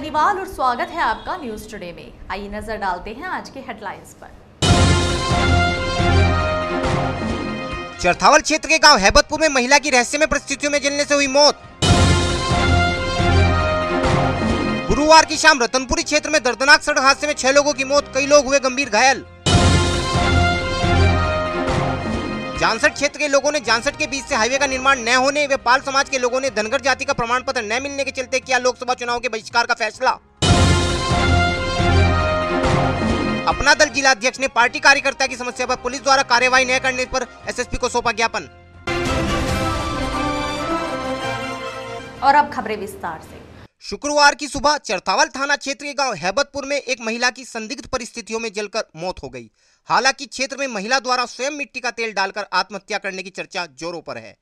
सैनीवाल और स्वागत है आपका न्यूज टुडे में। आइए नजर डालते हैं आज के हेडलाइंस पर। चरथावल क्षेत्र के गांव हैबतपुर में महिला की रहस्यमय परिस्थितियों में जलने से हुई मौत। गुरुवार की शाम रतनपुरी क्षेत्र में दर्दनाक सड़क हादसे में 6 लोगों की मौत, कई लोग हुए गंभीर घायल। जानसठ क्षेत्र के लोगों ने जानसठ के बीच से हाईवे का निर्माण न होने व पाल समाज के लोगों ने धनगर जाति का प्रमाण पत्र न मिलने के चलते किया लोकसभा चुनाव के बहिष्कार का फैसला। अपना दल जिलाध्यक्ष ने पार्टी कार्यकर्ता की समस्या पर पुलिस द्वारा कार्रवाई न करने पर एसएसपी को सौंपा ज्ञापन। और अब खबरें विस्तार से। शुक्रवार की सुबह चरथावल थाना क्षेत्र के गांव हैबतपुर में एक महिला की संदिग्ध परिस्थितियों में जलकर मौत हो गई। हालांकि क्षेत्र में महिला द्वारा स्वयं मिट्टी का तेल डालकर आत्महत्या करने की चर्चा जोरों पर है।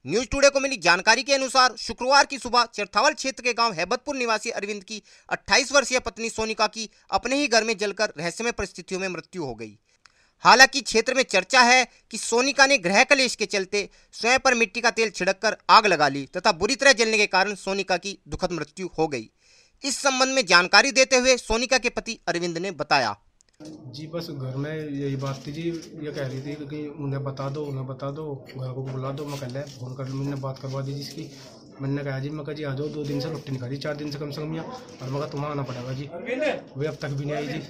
न्यूज टुडे को मिली जानकारी के अनुसार शुक्रवार की सुबह चरथावल क्षेत्र के गांव हैबतपुर निवासी अरविंद की 28 वर्षीय पत्नी सोनिका की अपने ही घर में जलकर रहस्यमय परिस्थितियों में मृत्यु हो गई। हालांकि क्षेत्र में चर्चा है कि सोनिका ने गृह कलेश के चलते स्वयं पर मिट्टी का तेल छिड़ककर आग लगा ली तथा बुरी तरह जलने के कारण सोनिका की दुखद मृत्यु हो गई। इस संबंध में जानकारी देते हुए सोनिका के पति अरविंद ने बताया। जी बस घर में यही बात थी जी, ये कह रही थी कि उन्हें बता दो घर को बुला दो। मैं कल फोन कर लूँ, मैंने बात करवा दी जिसकी। मैंने कहा जी, मैं कहा जी आ जाओ, 2 दिन से रोटी नहीं खा रही, 4 दिन से कम से कम यहाँ, और मैं कहा तुम्हें आना पड़ेगा जी। वे अब तक भी नहीं आई जी।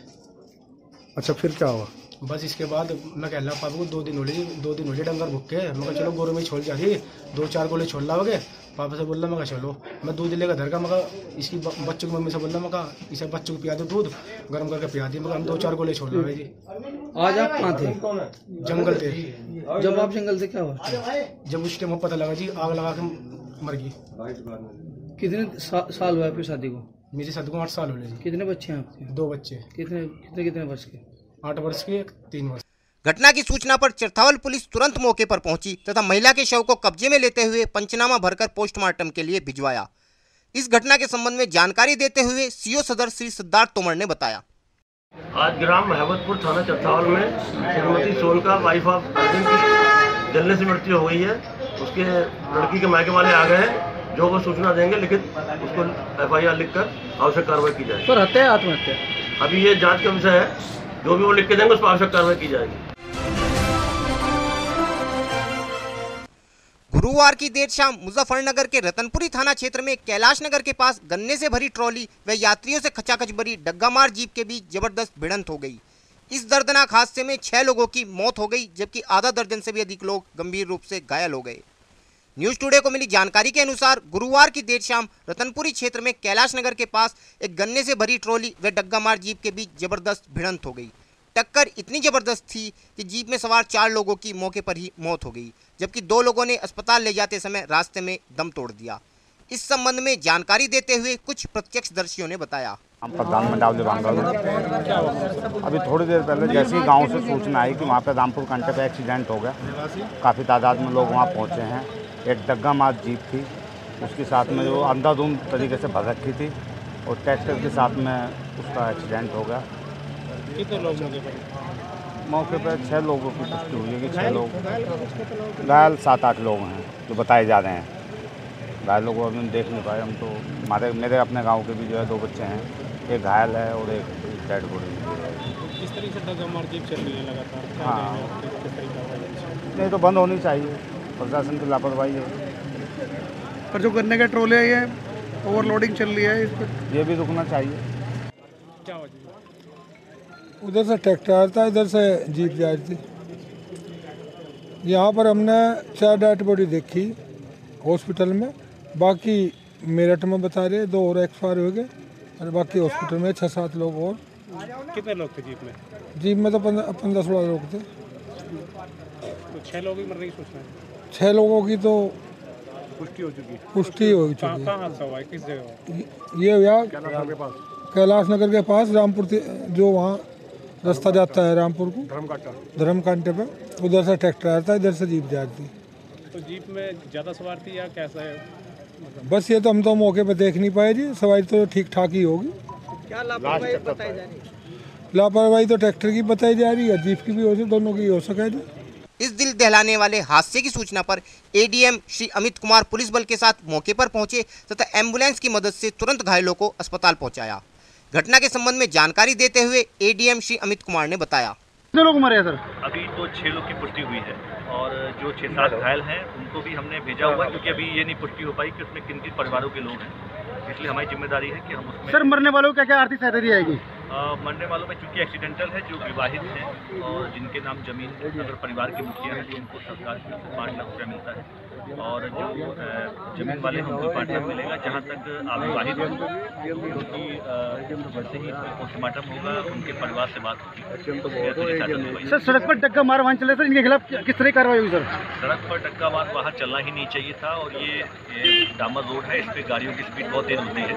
अच्छा, फिर क्या हुआ? बस इसके बाद मैं कह रहा पापा को 2 दिन हो गए डंगर भुक के। मैं कहा चलो गोरू में छोड़ जा रही, 2-4 गोले छोड़ लाओगे। पापा से बोल रहा, मैं कहा चलो। मैं दूध लेकर घर का, मैं कहा इसकी बच्चों की मम्मी से बोल रहा, मैं कहा इसे बच्चों को पिया दो, दूध गर्म करके पिया दी। मैं कहा हम 2-4 गोले छोड़ लाओगे जी। आज आप कहाँ थे? जंगल थे। जब आप जंगल से क्या हुआ? जब उस टाइम पता लगा जी, आग लगा के मर गई। कितने साल हुआ आपकी शादी को? मेरी शादी को 8 साल हो गए। कितने बच्चे हैं आपके? 2 बच्चे। कितने वर्ष के? 8 वर्ष के, 3 वर्ष। घटना की सूचना पर चरथावल पुलिस तुरंत मौके पर पहुंची तथा महिला के शव को कब्जे में लेते हुए पंचनामा भरकर पोस्टमार्टम के लिए भिजवाया। इस घटना के संबंध में जानकारी देते हुए सीओ सदर श्री सिद्धार्थ तोमर ने बताया। आज ग्राम हैबतपुर थाना चरथावल में श्रीमती सोनिका वाइफ ऑफ अरविंद की जलने से मृत्यु हो गई है। उसके लड़की के मायके वाले आ गए हैं, जो वो सूचना देंगे लिखित उसको FIR लिखकर आवश्यक कार्रवाई की जाएगी। सर हत्या आत्महत्या अभी ये जांच का विषय है, जो भी वो लिख के देंगे उस पर आवश्यक कार्रवाई की जाएगी। गुरुवार की देर शाम मुजफ्फरनगर के रतनपुरी थाना क्षेत्र में कैलाश नगर के पास गन्ने से भरी ट्रॉली व यात्रियों से खचाखच भरी डग्गामार जीप के बीच जबरदस्त भिड़ंत हो गई। इस दर्दनाक हादसे में 6 लोगों की मौत हो गई, जबकि आधा दर्जन से भी अधिक लोग गंभीर रूप से घायल हो गए। न्यूज टुडे को मिली जानकारी के अनुसार गुरुवार की देर शाम रतनपुरी क्षेत्र में कैलाश नगर के पास एक गन्ने से भरी ट्रॉली व डग्गामार जीप के बीच जबरदस्त भिड़ंत हो गई। टक्कर इतनी जबरदस्त थी कि जीप में सवार 4 लोगों की मौके पर ही मौत हो गई, जबकि 2 लोगों ने अस्पताल ले जाते समय रास्ते में दम तोड़ दिया। इस संबंध में जानकारी देते हुए कुछ प्रत्यक्षदर्शियों ने बताया। अभी थोड़ी देर पहले जैसे ही गांव से सूचना आई कि वहाँ पे रामपुर कंटे पे एक्सीडेंट हो गया, काफ़ी तादाद में लोग वहाँ पहुँचे हैं। एक डग्गामार जीप थी, उसके साथ में जो अंधाधुंध तरीके से भर रखी थी, और ट्रैक्टर के साथ में उसका एक्सीडेंट हो गया। कितने लोग मौके पर 6 लोगों की पुष्टि हुई है कि 6 लोग घायल, 7-8 लोग हैं जो बताए जा रहे हैं। घायल लोगों को अभी हम देख नहीं पाए। हम तो मेरे अपने गांव के भी जो है 2 बच्चे हैं, एक घायल है और एक डेड बॉडी। किस तरीके से डग्गामार जीप चल रही है लगातार? हाँ, नहीं तो बंद होनी चाहिए, प्रशासन की लापरवाही है। पर जो गन्ने का ट्रोले है, ये ओवरलोडिंग चल रही है, इस पर ये भी रुकना चाहिए। क्या वजह? उधर से ट्रैक्टर आ रहा था, इधर से जीप जा रही थी। यहाँ पर हमने 4 डेड बॉडी देखी हॉस्पिटल में, बाकी मेरठ में बता रहे 2 और एक्सपायर हो गए, और बाकी हॉस्पिटल में 6-7 लोग और। कितने लोग थे जीप में? जीप में तो 15-16 लोग थे। तो 6 लोग ही मरने की सूचना है? 6 लोगों की तो पुष्टि हो चुकी है। कहाँ हादसा हुआ है, किस जगह? ये हुआ कैलाश नगर के पास, रामपुर जो वहाँ रास्ता जाता है रामपुर को, धर्मकांटे पे, उधर से ट्रैक्टर आता है, इधर से जीप जाती है। तो जीप में ज़्यादा सवार थी या कैसा है? बस ये तो हम तो मौके पे देख नहीं पाए जी, सवारी तो ठीक ठाक ही होगी। क्या लापरवाही बताई जा रही है? लापरवाही तो ट्रैक्टर की बताई जा रही है, जीप की भी हो सकती, दोनों की हो सके जी। इस दिल दहलाने वाले हादसे की सूचना पर एडीएम श्री अमित कुमार पुलिस बल के साथ मौके पर पहुंचे तथा एम्बुलेंस की मदद से तुरंत घायलों को अस्पताल पहुंचाया। घटना के संबंध में जानकारी देते हुए एडीएम श्री अमित कुमार ने बताया, कितने लोग मरे हैं सर? अभी तो 6 लोग की पुष्टि हुई है और जो 6-7 घायल हैं उनको भी हमने भेजा हुआ है, क्योंकि अभी ये नहीं पुष्टि हो पाई कि उसमें किन किन परिवारों के लोग हैं, इसलिए हमारी जिम्मेदारी है कि हम उसमें। सर मरने वालों को क्या क्या आर्थिक सहायता दी जाएगी? मरने वालों में चूंकि एक्सीडेंटल है, जो विवाहित हैं और जिनके नाम जमीन अगर परिवार के मुखिया हैं तो उनको सरकार की 5 लाख रुपया मिलता है, और जो जमीन वाले हैं उनको 5 लाख मिलेगा। जहाँ तक अविवाहित हैं क्योंकि जैसे ही पोस्टमार्टम होगा उनके परिवार से बात होगी। सर सड़क पर डग्गा मार वाहन चले सर, इनके खिलाफ किस तरह की कार्रवाई हुई सर? सड़क पर डग्गा मार वाहन चलना ही नहीं चाहिए था, और ये डामर रोड है, इस पर गाड़ियों की स्पीड बहुत तेज होती है,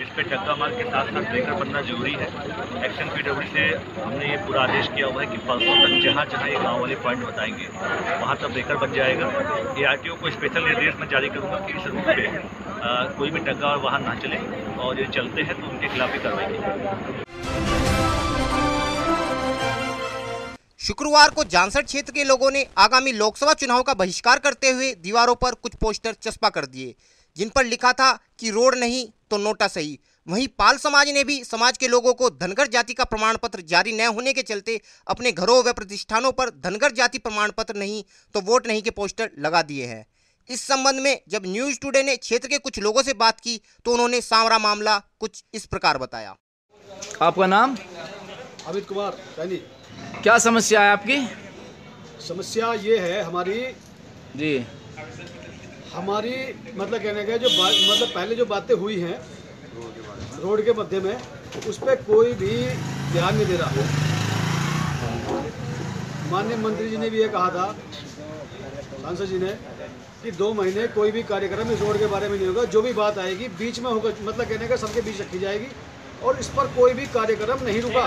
इस पर डग्गा मार के साथ साथ ब्रेकर बनना जरूरी है। एक्शन पीडब्ल्यूडी से हमने ये पूरा आदेश किया हुआ है कि परसों तक जहाँ जहाँ ये गाँव वाले पॉइंट बताएंगे वहाँ तक ब्रेकर बन जाएगा। ARTO को स्पेशल निर्देश मैं जारी करूँगा कि इस रूट पे कोई भी डग्गा और वाहन ना चले, और ये चलते हैं तो उनके खिलाफ भी कार्रवाई की। शुक्रवार को जानसठ क्षेत्र के लोगों ने आगामी लोकसभा चुनाव का बहिष्कार करते हुए दीवारों पर कुछ पोस्टर चस्पा कर दिए, जिन पर लिखा था कि रोड नहीं तो नोटा सही। वहीं पाल समाज ने भी समाज के लोगों को धनगर जाति का प्रमाण पत्र जारी न होने के चलते अपने घरों व प्रतिष्ठानों पर धनगर जाति प्रमाण पत्र नहीं तो वोट नहीं के पोस्टर लगा दिए हैं। इस संबंध में जब न्यूज टुडे ने क्षेत्र के कुछ लोगों से बात की तो उन्होंने सारा मामला कुछ इस प्रकार बताया। आपका नाम? अमित कुमार सैनी। क्या समस्या है आपकी? समस्या ये है हमारी मतलब कहने का जो मतलब पहले जो बातें हुई हैं रोड के मध्य में, उस पर कोई भी ध्यान नहीं दे रहा। माननीय मंत्री जी ने भी ये कहा था, सांसद जी ने, कि 2 महीने कोई भी कार्यक्रम इस रोड के बारे में नहीं होगा, जो भी बात आएगी बीच में होगा, मतलब कहने का सबके बीच रखी जाएगी, और इस पर कोई भी कार्यक्रम नहीं रुका।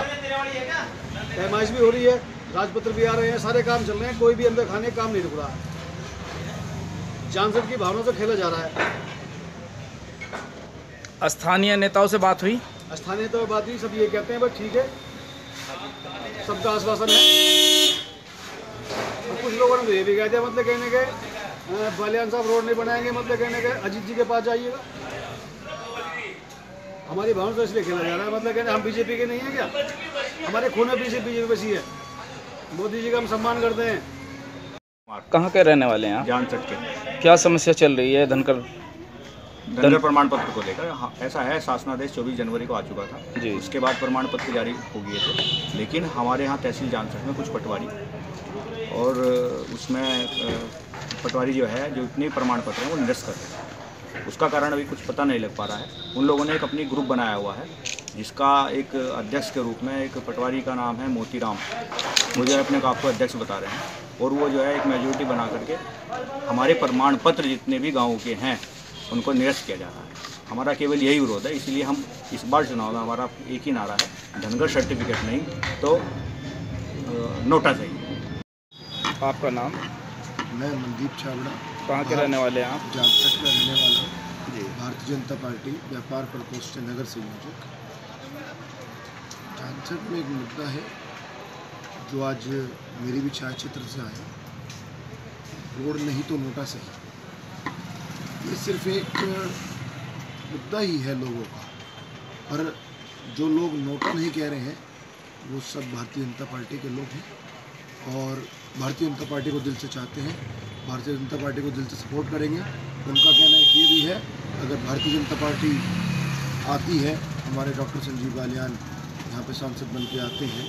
पैमाइश भी हो रही है, राजपत्र भी आ रहे हैं, सारे काम चल रहे हैं, कोई भी अंदर खाने काम नहीं रुक रहा। जानसठ की भावना से खेला जा रहा है। स्थानीय नेताओं से बात हुई? स्थानीय नेताओं से बात हुई, सब ये कहते हैं बस ठीक है, सबका आश्वासन है। कुछ लोगों ने तो ये भी कह दिया, मतलब कहने के बलियान साहब रोड नहीं बनाएंगे, मतलब कहने के अजीत जी के पास जाइएगा। हमारी भावना तो इसलिए खेला जा रहा है, मतलब कहने हम बीजेपी के नहीं हैं क्या? हमारे खून में बीजेपी बसी है, मोदी जी का हम सम्मान करते हैं। कहाँ के रहने वाले हैं आप? जानसठ के। क्या समस्या चल रही है धनगर प्रमाण पत्र को लेकर? हाँ, ऐसा है, शासनादेश 24 जनवरी को आ चुका था जी। उसके बाद प्रमाण पत्र जारी हो गए थे, लेकिन हमारे यहाँ तहसील जानसठ में कुछ पटवारी और उसमें पटवारी जो है, जो इतने प्रमाण पत्र हैं वो निरस्त कर रहे हैं। उसका कारण अभी कुछ पता नहीं लग पा रहा है। उन लोगों ने एक अपनी ग्रुप बनाया हुआ है, जिसका एक अध्यक्ष के रूप में एक पटवारी का नाम है मोतीराम, वो जो है अपने आप को अध्यक्ष बता रहे हैं, और वो जो है एक मेजोरिटी बना करके हमारे प्रमाण पत्र जितने भी गाँव के हैं उनको निरस्त किया जा रहा है। हमारा केवल यही विरोध है, इसलिए हम इस बार चुनाव में हमारा एक ही नारा है, धनगर सर्टिफिकेट नहीं तो नोटा चाहिए। आपका नाम? मैं मनदीप छाबड़ा। कहाँ के रहने वाले हैं आप? जानसठ में रहने वाला हूँ जी। भारतीय जनता पार्टी व्यापार प्रकोष्ठ नगर संयोजक। जानसठ में एक मुद्दा है जो आज मेरी भी छायाचित्र से आया, रोड नहीं तो नोटा सही। ये सिर्फ एक मुद्दा ही है लोगों का, पर जो लोग नोटा नहीं कह रहे हैं वो सब भारतीय जनता पार्टी के लोग हैं, और भारतीय जनता पार्टी को दिल से चाहते हैं, भारतीय जनता पार्टी को दिल से सपोर्ट करेंगे। उनका कहना एक ये भी है, अगर भारतीय जनता पार्टी आती है, हमारे डॉक्टर संजीव बालियान यहाँ पे सांसद बन के आते हैं,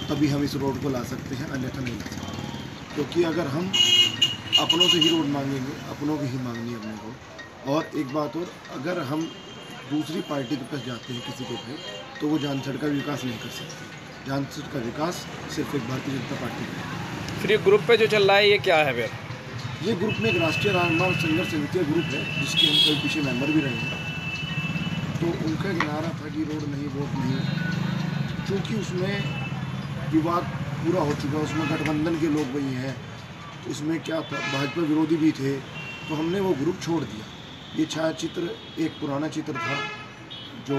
तभी हम इस रोड को ला सकते हैं, अन्यथा नहीं ला सकते। क्योंकि अगर हम अपनों से ही रोड मांगेंगे, अपनों की ही मांगनी है अपने को। और एक बात और, अगर हम दूसरी पार्टी के पास जाते हैं किसी के पे, तो वो जानसठ का विकास नहीं कर सकते। जानसठ का विकास सिर्फ एक भारतीय जनता पार्टी का। फिर ये ग्रुप पे जो चल रहा है ये क्या है फिर? ये ग्रुप में एक राष्ट्रीय राजमार्ग संघर्ष समिति ग्रुप है, जिसके हम कई पीछे मेंबर भी रहे हैं। तो उनका एक नारा था कि रोड नहीं वोट नहीं, क्योंकि उसमें विवाद पूरा हो चुका, उसमें गठबंधन के लोग वही हैं, उसमें क्या था, भाजपा विरोधी भी थे, तो हमने वो ग्रुप छोड़ दिया। ये छायाचित्र एक पुराना चित्र था जो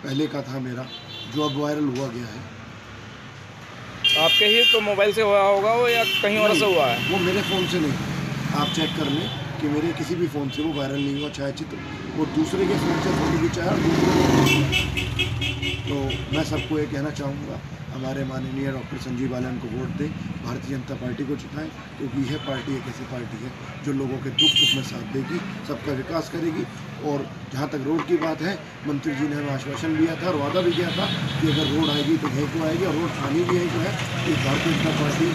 पहले का था मेरा, जो अब वायरल हुआ गया है। आपके ही तो मोबाइल से हुआ होगा वो या कहीं और से हुआ है? वो मेरे फ़ोन से नहीं, आप चेक कर लें कि मेरे किसी भी फ़ोन से वो वायरल नहीं हुआ छायाचित्र, वो दूसरे के फ़ोन से फोटो खिंचाया। तो मैं सबको ये कहना चाहूँगा, हमारे माननीय डॉक्टर संजीव बालन को वोट दें, भारतीय जनता पार्टी को जिताएं, क्योंकि यह पार्टी एक ऐसी पार्टी है जो लोगों के दुख सुख में साथ देगी, सबका विकास करेगी। और जहाँ तक रोड की बात है, मंत्री जी ने हमें आश्वासन दिया था और वादा भी किया था कि अगर रोड आएगी तो यहीं को आएगी, और रोड आनी भी यहीं को है कि भारतीय जनता पार्टी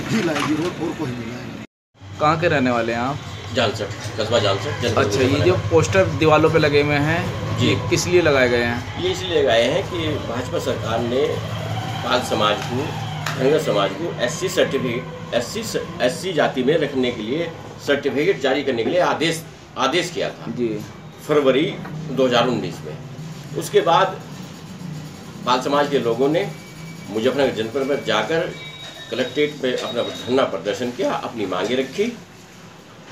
ही लाएगी रोड, और कोई नहीं लाएगी। कहाँ के रहने वाले हैं आप? जालसट, कस्बा जालसट। अच्छा, ये जो पोस्टर दीवारों पे लगे हुए हैं जी, ये किस लिए लगाए गए हैं? ये इसलिए लगाए हैं कि भाजपा सरकार ने पाल समाज को, धनगर समाज को एससी सर्टिफिकेट, एससी जाति में रखने के लिए सर्टिफिकेट जारी करने के लिए आदेश किया था जी, फरवरी 2019 में। उसके बाद पाल समाज के लोगों ने मुजफ्फरनगर जनपद में जाकर कलेक्ट्रेट में अपना धरना प्रदर्शन किया, अपनी मांगे रखी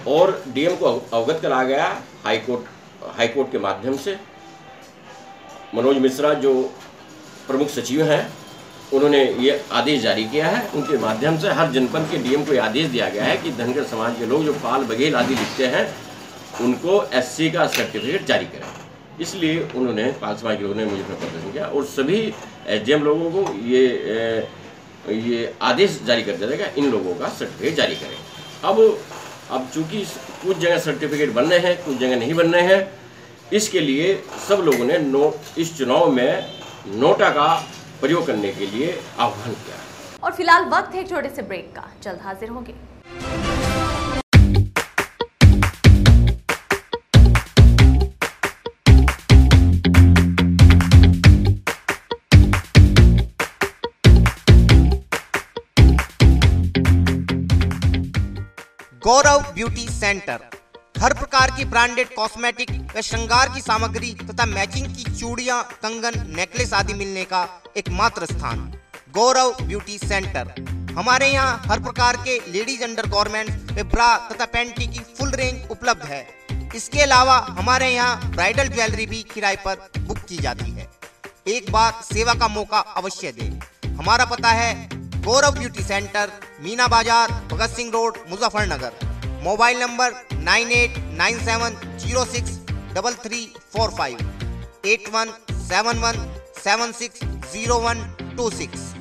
और डीएम को अवगत करा गया हाईकोर्ट के माध्यम से। मनोज मिश्रा जो प्रमुख सचिव हैं, उन्होंने ये आदेश जारी किया है, उनके माध्यम से हर जनपद के डीएम को ये आदेश दिया गया है कि धनगर समाज के लोग जो पाल बघेल आदि लिखते हैं उनको एससी का सर्टिफिकेट जारी करें। इसलिए उन्होंने पाल समाज के लोगों ने मुझे प्रदर्शन किया और सभी एसडीएम लोगों को ये आदेश जारी कर दिया जाएगा, इन लोगों का सर्टिफिकेट जारी करें। अब चूंकि कुछ जगह सर्टिफिकेट बन रहे हैं, कुछ जगह नहीं बन रहे हैं, इसके लिए सब लोगों ने इस चुनाव में नोटा का प्रयोग करने के लिए आह्वान किया। और फिलहाल वक्त है एक छोटे से ब्रेक का, जल्द हाजिर होंगे। गौरव ब्यूटी सेंटर हर प्रकार की ब्रांडेड कॉस्मेटिक व श्रृंगार की सामग्री तथा मैचिंग की चूड़ियां, कंगन, नेकलेस आदि मिलने का एकमात्र स्थान गौरव ब्यूटी सेंटर। हमारे यहाँ हर प्रकार के लेडीज अंडर गारमेंट्स व ब्रा तथा पैंटी की फुल रेंज उपलब्ध है। इसके अलावा हमारे यहाँ ब्राइडल ज्वेलरी भी किराए पर बुक की जाती है। एक बार सेवा का मौका अवश्य दें। हमारा पता है गौरव beauty centre, Meena Bazaar, Bhagat Singh road, Muzaffarnagar. Mobile number 9897063345 8171760126।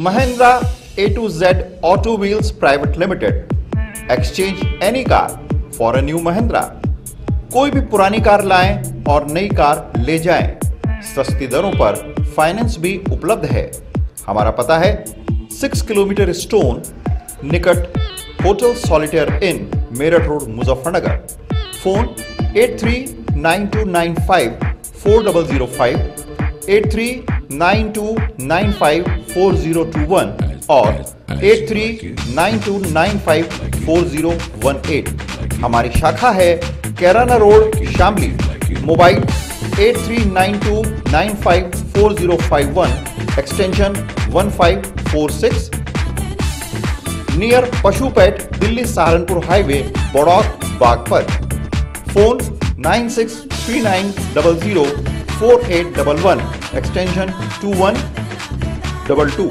Mahindra A to Z Auto Wheels Private Limited. Exchange any car for a new Mahindra. कोई भी पुरानी कार लाएं और नई कार ले जाएं। सस्ती दरों पर फाइनेंस भी उपलब्ध है। हमारा पता है 6 किलोमीटर स्टोन निकट hotel solitaire inn, Meerut road, Muzaffarnagar. Phone 8392954005, 8392954021 और 8392954018। हमारी शाखा है Kairana road, Shamli. Mobile 8392954051, extension 1546। Near Pashupet, Delhi Saharanpur highway, Baraut, Baghpat. Phone 9639004811, extension 2122।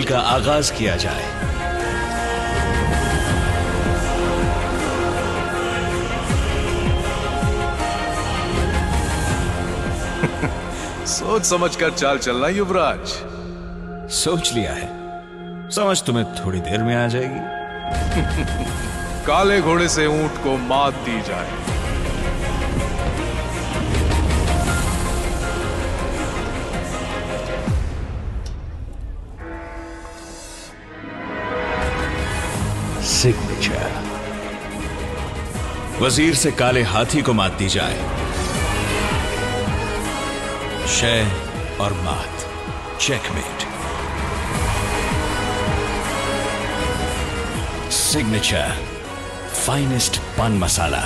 खेल का आगाज किया जाए। सोच समझकर चाल चलना युवराज। सोच लिया है, समझ तुम्हें थोड़ी देर में आ जाएगी। काले घोड़े से ऊंट को मात दी जाए। सिग्नेचर। वजीर से काले हाथी को मात दी जाए। शय और मात, चेकमेट। सिग्नेचर फाइनेस्ट पान मसाला।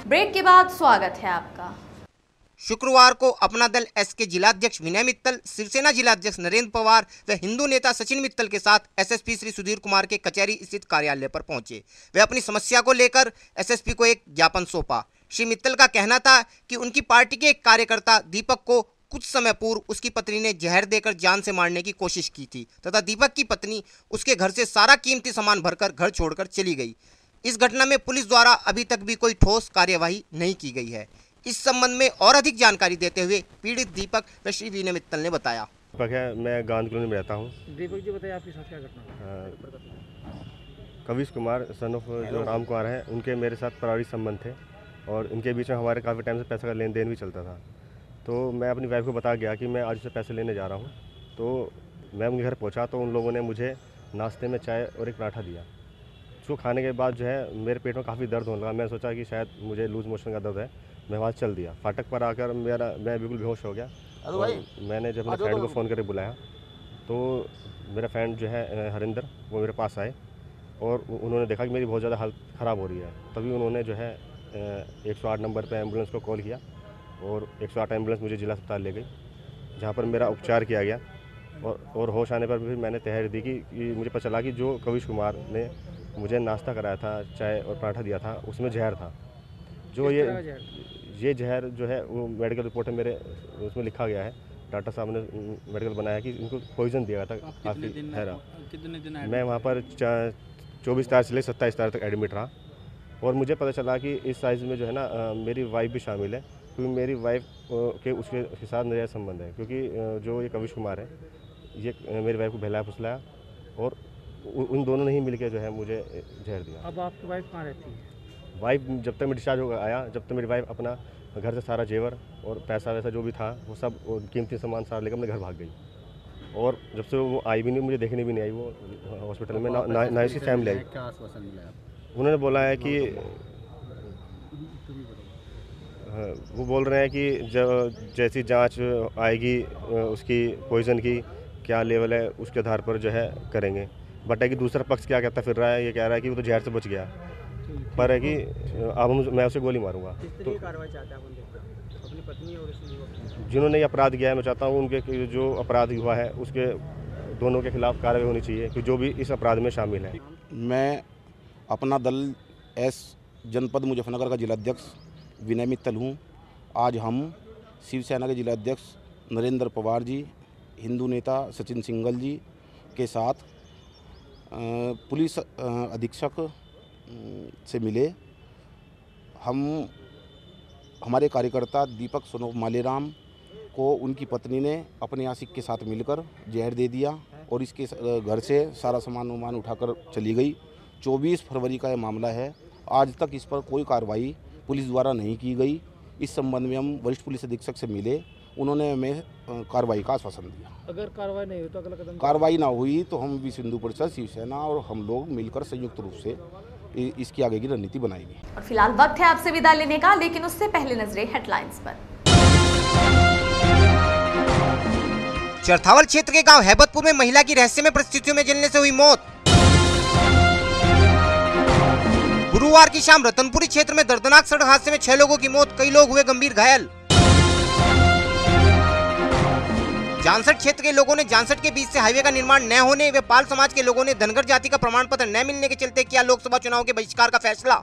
ब्रेक के बाद स्वागत है आपका। शुक्रवार को अपना दल एस के जिलाध्यक्ष विनय मित्तल, शिवसेना जिलाध्यक्ष नरेंद्र पवार व हिंदू नेता सचिन मित्तल के साथ एसएसपी श्री सुधीर कुमार के कचहरी स्थित कार्यालय पर पहुंचे। वे अपनी समस्या को लेकर एसएसपी को एक ज्ञापन सौंपा। श्री मित्तल का कहना था कि उनकी पार्टी के एक कार्यकर्ता दीपक को कुछ समय पूर्व उसकी पत्नी ने जहर देकर जान से मारने की कोशिश की थी तथा दीपक की पत्नी उसके घर से सारा कीमती सामान भरकर घर छोड़कर चली गई। इस घटना में पुलिस द्वारा अभी तक भी कोई ठोस कार्यवाही नहीं की गई है। इस संबंध में और अधिक जानकारी देते हुए पीड़ित दीपक व श्री विनय मित्तल ने बताया। दीपक है, मैं गांधी कॉलोनी में रहता हूँ। दीपक जी बताइए आपके साथ क्या घटना? कविश कुमार सन ऑफ जो राम कुमार हैं, उनके मेरे साथ पारिवारिक संबंध थे और इनके बीच में हमारे काफ़ी टाइम से पैसे का लेन देन भी चलता था। तो मैं अपनी वाइफ को बता गया कि मैं आज से पैसे लेने जा रहा हूँ। तो मैं उनके घर पहुँचा तो उन लोगों ने मुझे नाश्ते में चाय और एक पराठा दिया। उसको खाने के बाद जो है मेरे पेट में काफ़ी दर्द होने लगा। मैं सोचा कि शायद मुझे लूज मोशन का दर्द है, मैं वहाँ चल दिया। फाटक पर आकर मैं बिल्कुल बेहोश हो गया। मैंने जब अपने फ्रेंड को फ़ोन करके बुलाया तो मेरा फ्रेंड जो है हरिंदर, वो मेरे पास आए और उन्होंने देखा कि मेरी बहुत ज़्यादा हालत ख़राब हो रही है। तभी उन्होंने जो है 108 नंबर पर एम्बुलेंस को कॉल किया और 108 एम्बुलेंस मुझे जिला अस्पताल ले गई, जहाँ पर मेरा उपचार किया गया। और होश आने पर भी मैंने तहरीर दी कि मुझे पता चला कि जो कविश कुमार ने मुझे नाश्ता कराया था, चाय और पराठा दिया था, उसमें जहर था। जो ये जहर जो है वो मेडिकल रिपोर्ट में मेरे उसमें लिखा गया है। डॉक्टर साहब ने मेडिकल बनाया कि इनको पॉइजन दिया था। काफ़ी हैरा मैं वहाँ पर 24 तारीख से ले 27 तारीख तक एडमिट रहा और मुझे पता चला कि इस साइज़ में जो है ना मेरी वाइफ भी शामिल है, क्योंकि मेरी वाइफ के उसके साथ नया संबंध है। क्योंकि जो ये कविश कुमार है, ये मेरी वाइफ को बहलाया फुसलाया और उन दोनों ने ही मिलकर जो है मुझे जहर दिया। अब आपकी वाइफ कहाँ रहती है? वाइफ जब तक मैं डिस्चार्ज होकर आया, जब तक मेरी वाइफ अपना घर से सारा जेवर और पैसा वैसा जो भी था वो सब कीमती सामान सारा लेकर अपने घर भाग गई। और जब से वो आई भी नहीं, मुझे देखने भी नहीं आई वो हॉस्पिटल में, ना इसकी फैमिली आई। क्या आश्वासन मिला? उन्होंने बोला है कि वो बोल रहे हैं कि जैसी जांच आएगी उसकी पॉइजन की क्या लेवल है उसके आधार पर जो है करेंगे। बट है कि दूसरा पक्ष क्या कहता फिर रहा है, ये कह रहा है कि वो तो जहर से बच गया, पर है कि अब मैं उसे गोली मारूंगा। तो कार्रवाई चाहते हैं अपनी पत्नी और जिन्होंने ये अपराध किया है, मैं चाहता हूँ उनके जो अपराध हुआ है उसके दोनों के खिलाफ कार्रवाई होनी चाहिए कि जो भी इस अपराध में शामिल है। मैं अपना दल एस जनपद मुजफ्फरनगर का जिलाध्यक्ष विनय मित्तल हूँ। आज हम शिवसेना के जिलाध्यक्ष नरेंद्र पवार जी, हिंदू नेता सचिन सिंघल जी के साथ पुलिस अधीक्षक से मिले। हम हमारे कार्यकर्ता दीपक सन ऑफ मालेराम को उनकी पत्नी ने अपने आशिक के साथ मिलकर जहर दे दिया और इसके घर से सारा सामान उठाकर चली गई। 24 फरवरी का यह मामला है। आज तक इस पर कोई कार्रवाई पुलिस द्वारा नहीं की गई। इस संबंध में हम वरिष्ठ पुलिस अधीक्षक से मिले, उन्होंने हमें कार्रवाई का आश्वासन दिया। अगर कार्रवाई नहीं हुई तो अगला कदम? कार्रवाई ना हुई तो हम विश्व हिंदू परिषद, शिवसेना और हम लोग मिलकर संयुक्त रूप से इसकी आगे की रणनीति बनाएंगे। और फिलहाल वक्त है आपसे विदा लेने का, लेकिन उससे पहले नजरें हेडलाइंस पर। चरथावल क्षेत्र के गांव हैबतपुर में महिला की रहस्यमय परिस्थितियों में जलने से हुई मौत। गुरुवार की शाम रतनपुरी क्षेत्र में दर्दनाक सड़क हादसे में 6 लोगों की मौत, कई लोग हुए गंभीर घायल। जानसठ क्षेत्र के लोगों ने जानसठ के बीच से हाईवे का निर्माण न होने व पाल समाज के लोगों ने धनगर जाति का प्रमाण पत्र न मिलने के चलते किया लोकसभा चुनाव के बहिष्कार का फैसला।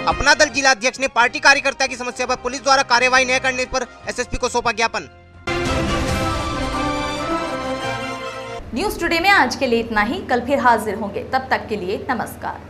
अपना दल जिलाध्यक्ष ने पार्टी कार्यकर्ता की समस्या पर पुलिस द्वारा कार्यवाही न करने पर एसएसपी को सौंपा ज्ञापन। न्यूज़ टुडे में आज के लिए इतना ही। कल फिर हाजिर होंगे, तब तक के लिए नमस्कार।